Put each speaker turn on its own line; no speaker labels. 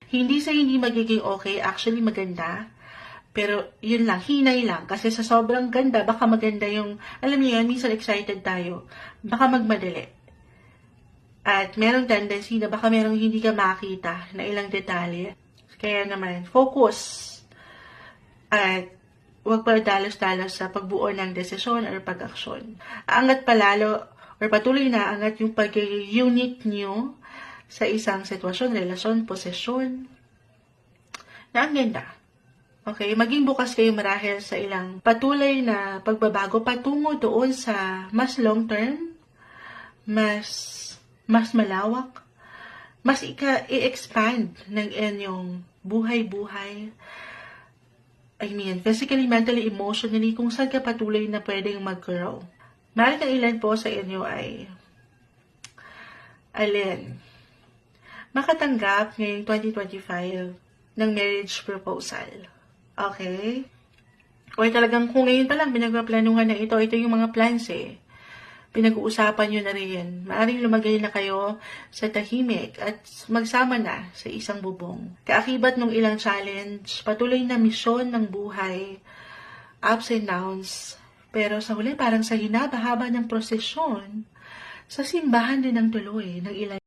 Hindi sa hindi magiging okay, actually maganda. Pero yun lang, hinay lang. Kasi sa sobrang ganda, baka maganda yung, alam niyo yan, minsan excited tayo. Baka magmadali. At merong tendency na baka merong hindi ka makita na ilang detalye. Kaya naman, focus. At huwag pa dalos-dalos sa pagbuo ng desisyon or pag-aksyon. Angat palalo or patuloy na angat yung pag-unique nyo sa isang sitwasyon, relasyon, posisyon na ang ganda. Okay, maging bukas kayo marahil sa ilang patuloy na pagbabago patungo doon sa mas long term, mas malawak, mas i-expand ng inyong buhay-buhay. I mean, physically, mentally, emotionally, kung saan ka patuloy na pwedeng mag-grow. Maaaring ang ilan po sa inyo ay makatanggap ngayong 2025 ng marriage proposal. Okay? O talagang kung ngayon pa lang pinagpaplanuhan na ito yung mga plans pinag-uusapan nyo na rin. Maaring lumagay na kayo sa tahimik at magsama na sa isang bubong. Kaakibat ng ilang challenge, patuloy na misyon ng buhay, ups and downs, pero sa huli parang sa hinaba-haba ng prosesyon, sa simbahan din ang tuloy ng ilang